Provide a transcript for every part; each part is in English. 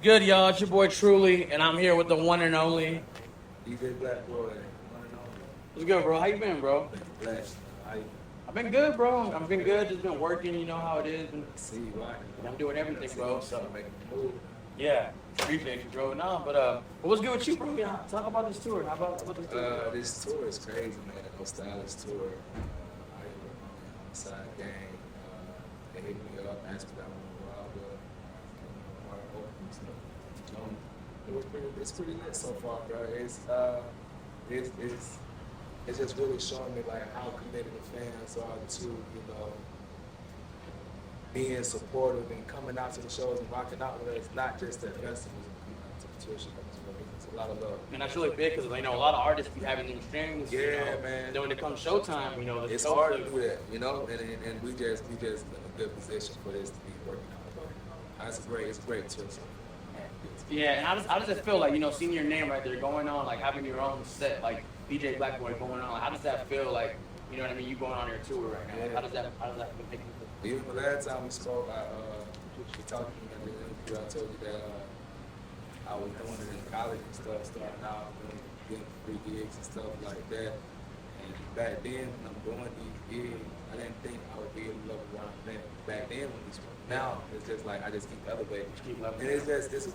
good, y'all? It's your boy Truly, and I'm here with the one and only DJ Blak Boy. What's good, bro? How you been, bro? Blessed. I've been good, bro. I've been good. Just been working. You know how it is. And See you right. I'm doing everything, bro. So Making a move. yeah, appreciate you, bro. No, but what's good with you, bro? Yeah, talk about this tour. How about this tour? This tour is crazy, man. No stylish tour. Side gang. They hit me up, asked me that one while, it's pretty lit so far, bro. It's just really showing me like how committed the fans are to, being supportive and coming out to the shows and rocking out with us. Not just at festivals and coming out to the tour shows. It's a lot of love. And that's really big because a lot of artists be having these strings. Yeah, man. Then when it comes showtime, it's hard to do that, and we just in a good position for this to be working out. It's great too. So. Yeah, and how does it feel like, seeing your name right there going on, like having your own set, like DJ Blak Boy going on? Like, how does that feel like, you know what I mean, you going on your tour right now? Like, how does that make you feel? Even the last time we spoke, we talked in the interview, I told you that I was doing it in college and stuff, starting out, getting free gigs and stuff like that. And back then, when I'm doing these gigs, I didn't think I would be able to level where I'm at back then when these were. Now, it's just like I just keep elevating. And it's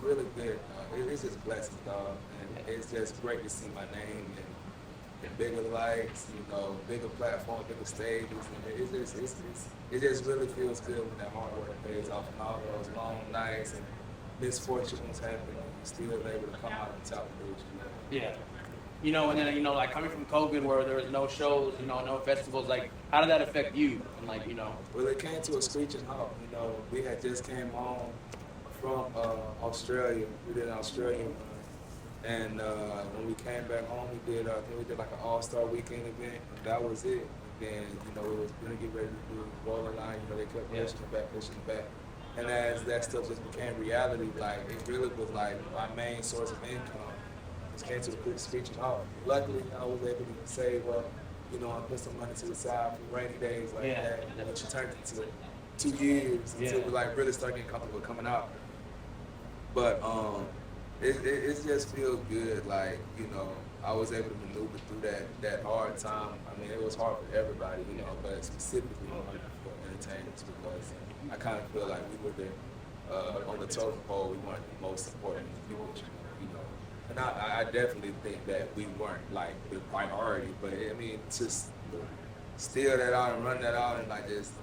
really good. It's just blessings, dog. And it's just great to see my name and bigger lights, bigger platform, bigger stages. And it just really feels good when that hard work pays off and all those long nights and misfortunes happen and you're still able to come out on top of it. Yeah. And then, like coming from COVID where there was no shows, no festivals, like how did that affect you? And like, Well, it came to a screeching halt. We had just came home from Australia. We did an Australian run. And when we came back home, we did like an all-star weekend event. And that was it. And then, we was going to get ready to do the rolling line. They kept pushing it back. And as that stuff just became reality, like it really was like my main source of income. Came to a quick screeching halt. Luckily, I was able to save up, and put some money to the side for rainy days like that, which turned into 2 years until we like really started getting comfortable coming out. But it just feels good, like I was able to maneuver through that hard time. I mean, it was hard for everybody, but specifically for entertainers because I kind of feel like we were there on the totem pole. We weren't the most important people. And I definitely think that we weren't like the priority, but I mean, just steal that out and run that out and like just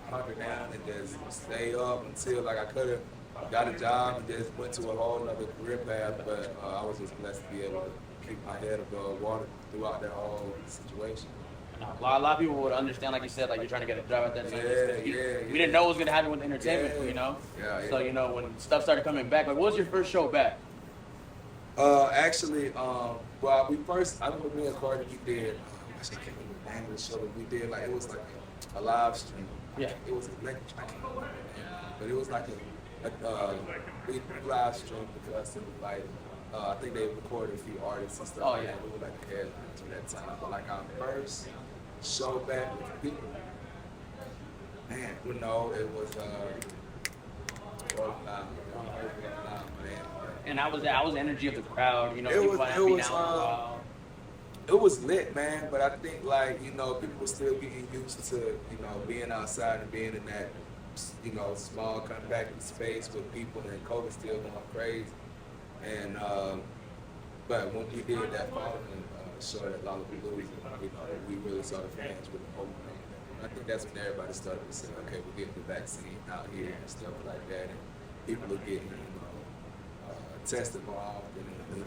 hunker down and just stay up until like I could have got a job and just went to a whole other career path. But I was just blessed to be able to keep my head above water throughout that whole situation. A lot of people would understand, like you said, like you're trying to get a job at that time. We didn't know what was gonna happen with entertainment, So when stuff started coming back, like what was your first show back? Actually, I remember me and Cardi, we did, I can't remember the name of the show, but we did, like, it was like a live stream. Yeah. It was electric, I can't remember the name, but it was like we live streamed because it was like, I think they recorded a few artists and stuff like that. We were like a headline to that time. But like our first show back with people, man, it was, And I was the energy of the crowd, It was lit, man, but I think like, people were still getting used to, being outside and being in that, small compacted space with people and COVID still going crazy. And but when we did that following show at Lollapalooza, we really saw the fans with the open. I think that's when everybody started to say, okay, we're getting the vaccine out here and stuff like that, and people are getting, tested more often and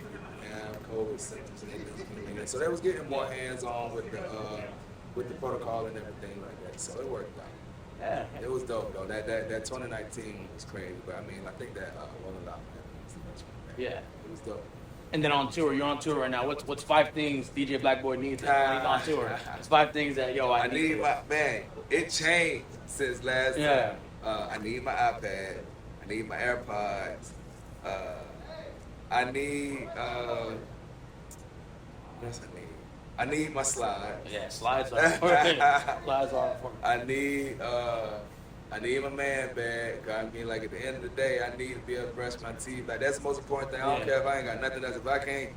have COVID symptoms and everything. So they was getting more hands-on with the protocol and everything like that. So it worked out. Yeah. It was dope though. That 2019 was crazy, but I mean, I think that rolling out. Yeah. It was dope. And then on tour, you're on tour right now. What's 5 things DJ Blak Boy needs when he's on tour? It's 5 things that I need. It changed since last time. I need my iPad. I need my AirPods. I need what's I need? I need my slide. Yeah, slides are important. Slides are important. I need I need my man back. I mean, like at the end of the day, I need to be able to brush my teeth. Like that's the most important thing. I don't care if I ain't got nothing else. If I can't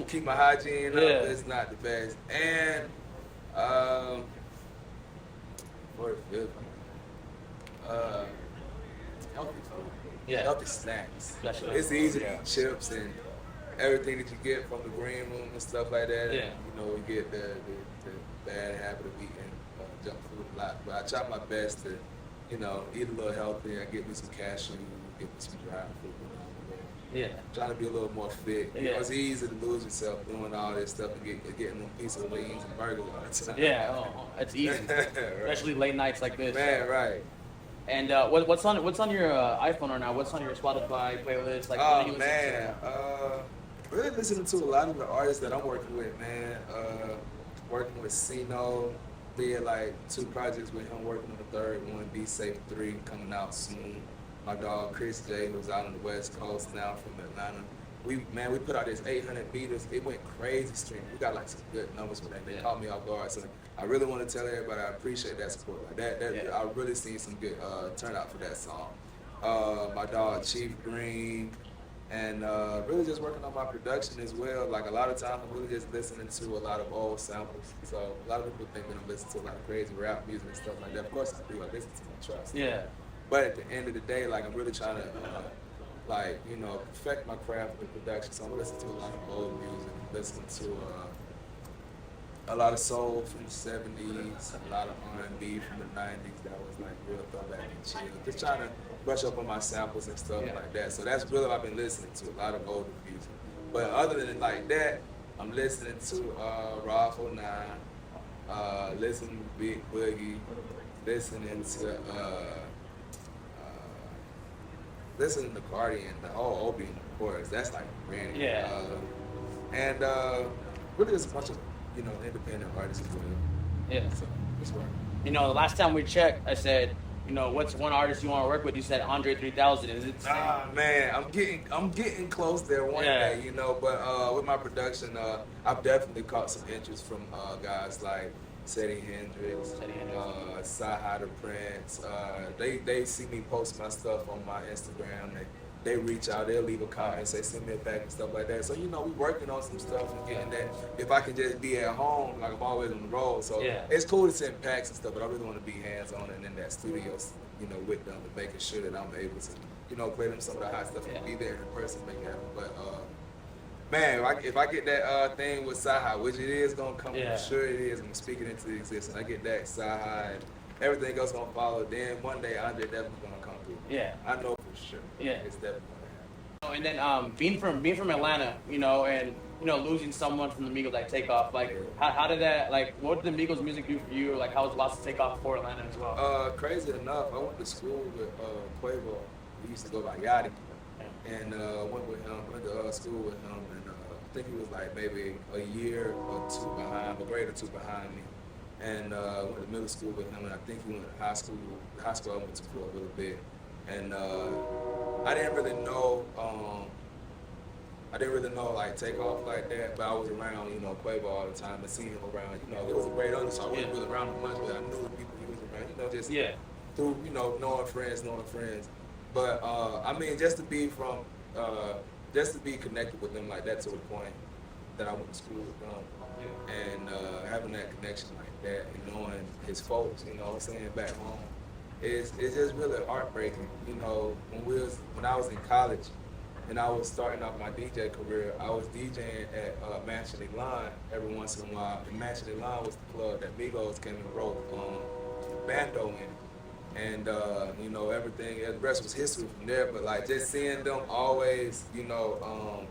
keep my hygiene up, it's not the best. And for the fifth, healthy food. Healthy snacks. It's easy to eat chips and everything that you get from the green room and stuff like that. You know, you get the bad habit of eating junk food a lot. But I try my best to, you know, eat a little healthy. I get me some cashew, get me some dry fruit. Trying to be a little more fit. You know, it's easy to lose yourself doing all this stuff and getting a piece of wings and burgers all the time. It's easy. Especially late nights like this. Man, right. And what's on your iPhone right now? What's on your Spotify playlist? Like, what do you listen to? Really listening to a lot of the artists that I'm working with, man. Working with Cino, did like 2 projects with him, working on the third one, Be Safe 3, coming out soon. My dog Chris J, who's out on the West Coast now from Atlanta. We put out this 800 meters. It went crazy streaming. We got like some good numbers for that. They caught me off guard. So I really want to tell everybody I appreciate that support. Like that I really seen some good turnout for that song. My dog Chief Green, and really just working on my production as well. Like a lot of times I'm really just listening to a lot of old samples. So a lot of people think that I'm listening to a lot of crazy rap music and stuff like that. Of course I do. I listen to my trust. But at the end of the day, like I'm really trying to like, you know, perfect my craft with production. So I'm listening to a lot of old music, listening to a lot of soul from the 70s, a lot of R&B from the 90s that was like real throwback and chill. Just trying to brush up on my samples and stuff like that. So that's really what I've been listening to, a lot of older music. But other than like that, I'm listening to Roth 09, listening to Big Boogie, listening to Cardi and the whole Obi, of course. That's like brand. And really just a bunch of, you know, independent artists as well. So it's work. You know, the last time we checked, I said, you know, what's one artist you want to work with? You said Andre 3000. Is it? Man, I'm getting close there one day, you know. But with my production, I've definitely caught some interest from guys like Seddy Hendrix, Sci-Hi the Prince. They see me post my stuff on my Instagram. They reach out, they'll leave a comment, say send me a pack and stuff like that. So, you know, we working on some stuff and getting that. If I can just be at home, like I'm always on the road. So it's cool to send packs and stuff, but I really want to be hands-on and in that studio, you know, with them and making sure that I'm able to, you know, play them some of the hot stuff and be there in person, make it happen. But, man, if I get that thing with Sci-Hi, which it is going to come, I'm sure it is, I'm speaking into existence. I get that Sci-Hi and everything else going to follow, then one day Andre definitely going to come through. I know for sure. It's definitely going to happen. And then being from Atlanta, you know, and, you know, losing someone from the Migos like Takeoff, like, how did that, like, what did the Migos music do for you? Or, like, how was Lost to Takeoff for Atlanta as well? Crazy enough, I went to school with Quavo. We used to go by Yachty. And went to school with him, and I think he was like maybe a year or 2 behind, a grade or 2 behind me. And went to middle school with him, and I think he went to high school. High school I went to for a little bit. And I didn't really know like Takeoff like that, but I was around, you know, Quavo all the time and seeing him around. You know, it was a great other, so I wasn't really around him much, but I knew the people he was around, you know, just through, you know, knowing friends. But I mean, just to be connected with them like that to the point that I went to school with them, and having that connection like that, and knowing his folks, you know what I'm saying, back home, it's just really heartbreaking. You know, when I was in college and I was starting off my DJ career, I was DJing at Mansion Line every once in a while. And Mansion Line was the club that Migos came and wrote Bando in. And, you know, everything, the rest was history from there. But, like, just seeing them always, you know,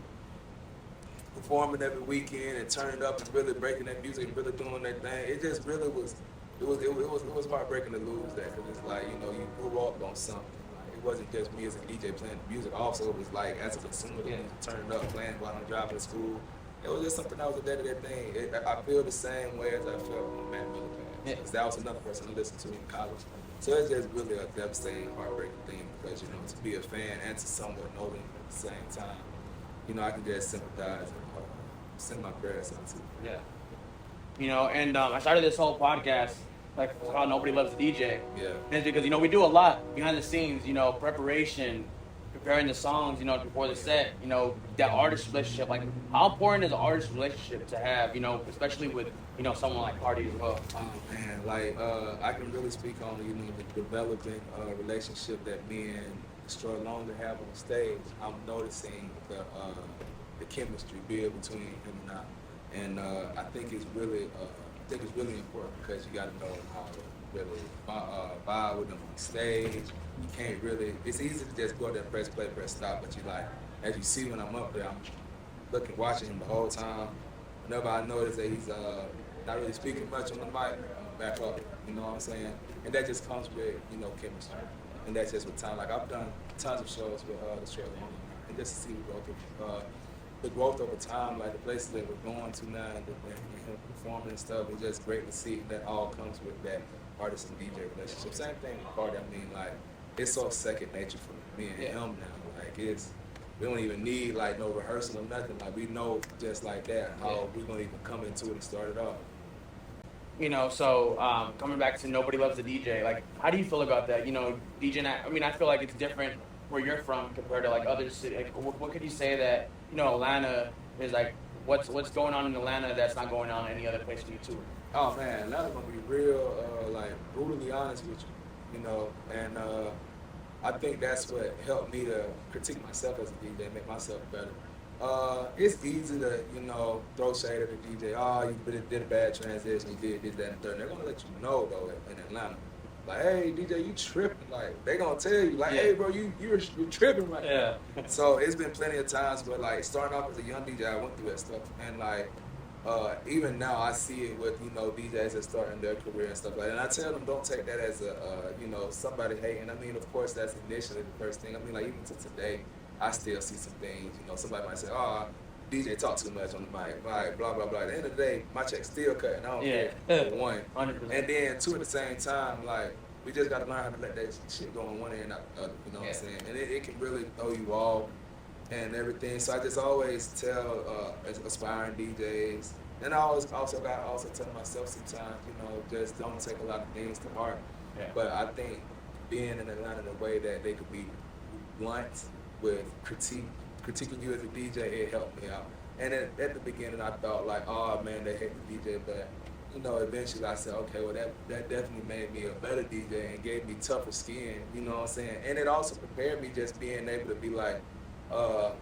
performing every weekend and turning up and really breaking that music and really doing that thing, it just really was, it was heartbreaking to lose that. Because it's like, you know, you grew up on something. Like, it wasn't just me as a DJ playing the music. Also, it was like, as a consumer, turning up, playing while I'm driving to school. It was just something that was a day-to-day thing. I feel the same way as I felt when Matt Miller passed. Because that was another person I listened to in college. So it's just really a devastating, heartbreaking thing because, you know, to be a fan and to somewhat know them at the same time, you know, I can just sympathize and send my prayers out to them. You know, and I started this whole podcast like how Nobody Loves the DJ. Yeah. And it's because, you know, we do a lot behind the scenes, you know, preparation, preparing the songs, you know, before the set, you know, that artist relationship. Like, how important is an artist relationship to have, you know, especially with, you know, someone like Cardi as well? Oh man, like I can really speak on, you know, the developing relationship that me and Destroy Longer have on stage. I'm noticing the chemistry build between him and I, and I think it's really important because you got to know how to really vibe with them on stage. You can't really. It's easy to just go there, press play, press stop, but you like, as you see when I'm up there, I'm watching him the whole time. Whenever I notice that he's not really speaking much on the mic, back up. You know what I'm saying? And that just comes with, you know, chemistry. And that's just with time. Like I've done tons of shows with the show, and just to see the growth over time, like the places that we're going to now, and him performing and stuff. It's just great to see that all comes with that artist and DJ relationship. Same thing with Cardi. I mean, like it's so second nature for me and him now. Like we don't even need like no rehearsal or nothing. Like we know just like that how we're gonna even come into it and start it off. You know, so coming back to Nobody Loves the DJ, like, how do you feel about that? You know, DJ, I mean, I feel like it's different where you're from compared to like other cities. Like, what could you say that, you know, Atlanta is like, what's going on in Atlanta that's not going on any other place you tour? Oh man, Atlanta gonna be real, like brutally honest with you, you know, and I think that's what helped me to critique myself as a DJ, make myself better. It's easy to, you know, throw shade at the DJ. Oh, you did a bad transition, you did that and third. They're gonna let you know though in Atlanta. Like, hey DJ, you tripping. Like they gonna tell you, like, hey bro, you're tripping right now. So it's been plenty of times where like starting off as a young DJ, I went through that stuff. And like even now I see it with, you know, DJs that starting their career and stuff like that. And I tell them don't take that as a you know, somebody hating. I mean, of course that's initially the first thing. I mean, like even to today, I still see some things, you know, somebody might say, oh, DJ talk too much on the mic, like, blah, blah, blah. At the end of the day, my check's still cutting. I don't care, for one. 100%. And then, two, at the same time, like, we just got to learn how to let that shit go on one end, not the other, you know what I'm saying? And it can really throw you off and everything. So I just always tell aspiring DJs, and I also tell myself sometimes, you know, just don't take a lot of things to heart. But I think being in Atlanta the way that they could be blunt with critiquing you as a DJ, it helped me out. And at the beginning, I thought like, oh man, they hate the DJ, but you know, eventually I said, okay, well that definitely made me a better DJ and gave me tougher skin, you know what I'm saying? And it also prepared me just being able to be like, I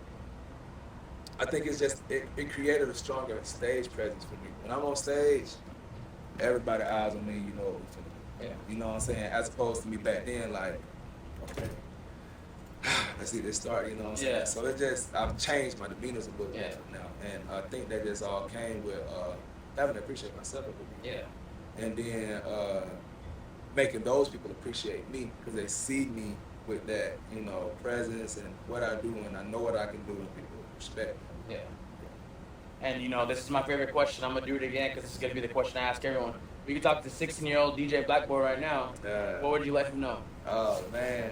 think it's just, it created a stronger stage presence for me. When I'm on stage, everybody eyes on me, you know what we're finna do. You know what I'm saying? As opposed to me back then, like, okay, let's see this start, you know what I'm saying? So it just, I've changed my demeanors a little bit now. And I think that just all came with having to appreciate myself a little bit. And then making those people appreciate me because they see me with that, you know, presence and what I do, and I know what I can do, and people respect me. And you know, this is my favorite question. I'm gonna do it again because this is gonna be the question I ask everyone. We can talk to 16-year-old DJ Blak Boy right now. What would you let him know? Oh man,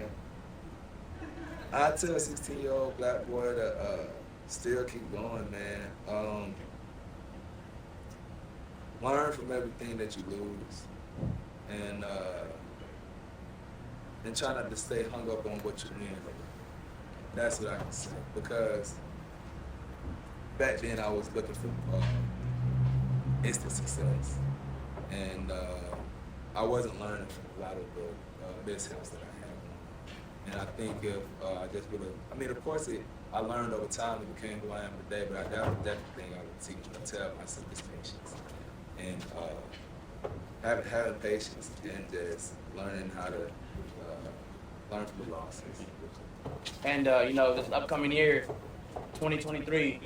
I tell a 16-year-old Black boy to still keep going, man. Learn from everything that you lose, and try not to stay hung up on what you win. That's what I can say, because back then I was looking for instant success, and I wasn't learning from a lot of the mishaps that I had. And I think if I just would have, I mean, of course, I learned over time and became who I am today, but I definitely think I would teach and tell myself is patience. And having patience and just learning how to learn from the losses. And you know, this upcoming year, 2023,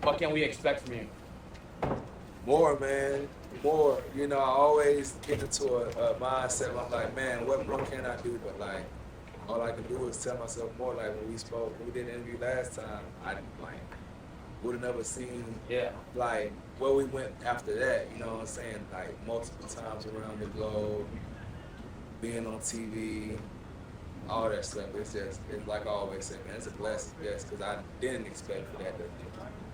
what can we expect from you? More, man. More. You know, I always get into a mindset where I'm like, man, what more can I do? But like, all I can do is tell myself more. Like when we did an interview last time, I would have never seen like where we went after that. You know what I'm saying? Like multiple times around the globe, being on TV, all that stuff. It's like I always say, man, it's a blessing, yes, because I didn't expect for that to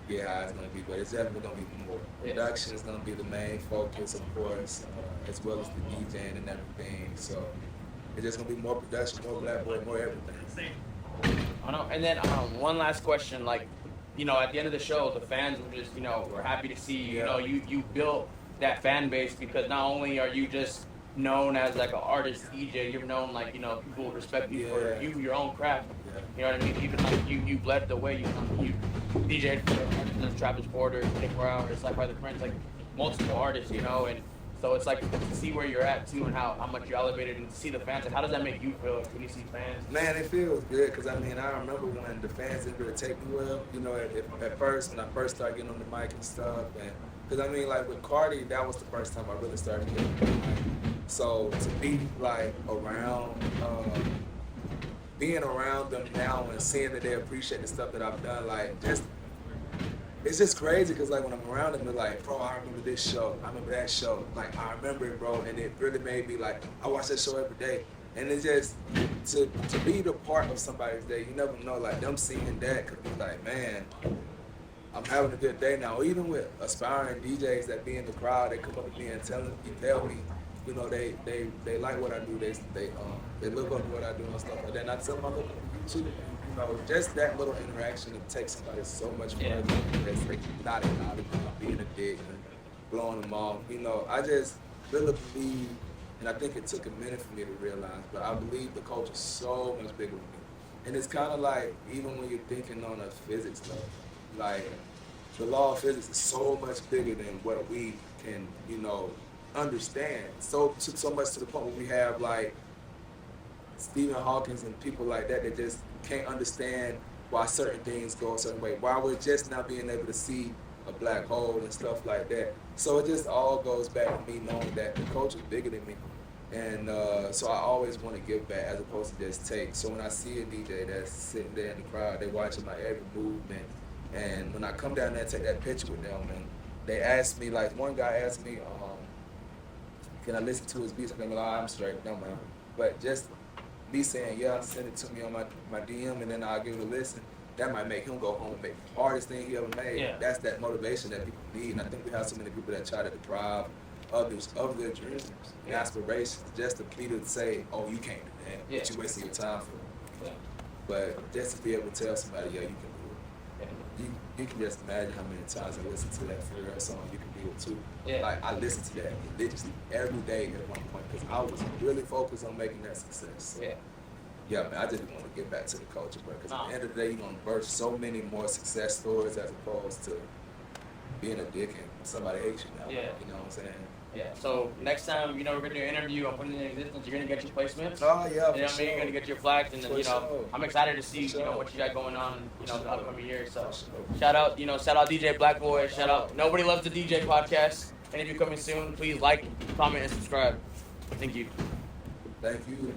be how it's going to be, but it's definitely going to be more. Production is going to be the main focus, of course, as well as the DJing and everything. So it's just going to be more production, more Black Boy, more everything. I know. And then one last question, like, you know, at the end of the show, the fans were just, you know, we're happy to see, you know, you built that fan base because not only are you just known as like an artist DJ, you're known like, you know, people respect you for your own craft. You know what I mean? Even like you led the way, you DJ'd for artists, Travis Porter, Nick Brown, it's like by the Prince, like multiple artists, you know, and so it's like to see where you're at too and how much you elevated and to see the fans. Like, how does that make you feel when you see fans? Man, it feels good because I mean, I remember when the fans didn't really take me well. You know, at first when I first started getting on the mic and stuff, and because I mean, like with Cardi, that was the first time I really started getting on the mic. So to be like around, being around them now and seeing that they appreciate the stuff that I've done, like just. It's just crazy because like when I'm around them, they're like, bro, I remember this show, I remember that show, like I remember it, bro, and it really made me like, I watch that show every day, and it's just to be the part of somebody's day. You never know, like them seeing that could be like, man, I'm having a good day now. Or even with aspiring DJs that be in the crowd, they come up to me and tell me, you know, they like what I do, they look up to what I do and stuff like that. And I tell them I look up to you too. You know, just that little interaction, it takes somebody so much further than not acknowledging, being a dick and blowing them off. You know, I just really believe, and I think it took a minute for me to realize, but I believe the culture's so much bigger than me. And it's kind of like, even when you're thinking on a physics level, like the law of physics is so much bigger than what we can, you know, understand. So much to the point where we have like Stephen Hawking and people like that just can't understand why certain things go a certain way, why we're just not being able to see a black hole and stuff like that. So it just all goes back to me knowing that the culture is bigger than me. And so I always want to give back as opposed to just take. So when I see a DJ that's sitting there in the crowd, they're watching my every movement. And when I come down there and take that picture with them, and they ask me, like one guy asked me, can I listen to his beats? I'm like, I'm straight, no man. But just me saying, yeah, send it to me on my DM and then I'll give it a listen, that might make him go home and make the hardest thing he ever made. Yeah. That's that motivation that people need. And I think we have so many people that try to deprive others of their dreams and aspirations just to be to say, oh, you can't do that, but you're wasting your time for it. Yeah. But just to be able to tell somebody, yeah, you can do it. Yeah. You can just imagine how many times I listen to that Ferrell song, You Can Do It Too. Yeah. Like, I listen to that religiously every day at one point because I was really focused on making that success. Yeah. Yeah, man, I just want to get back to the culture, bro. Because at the end of the day, you're going to birth so many more success stories as opposed to being a dick and somebody hates you now. Yeah. You know what I'm saying? Yeah. So next time, you know, we're going to do an interview, I'm putting it in existence, you're going to get your placements. Oh, yeah. You know what I mean? Sure. You're going to get your flags. And then, you know, I'm excited to see, you know, what you got going on, you know, the upcoming years. So shout out DJ Blak Boy. Shout out Nobody Loves the DJ podcast. Interview coming soon. Please like, comment, and subscribe. Thank you. Thank you.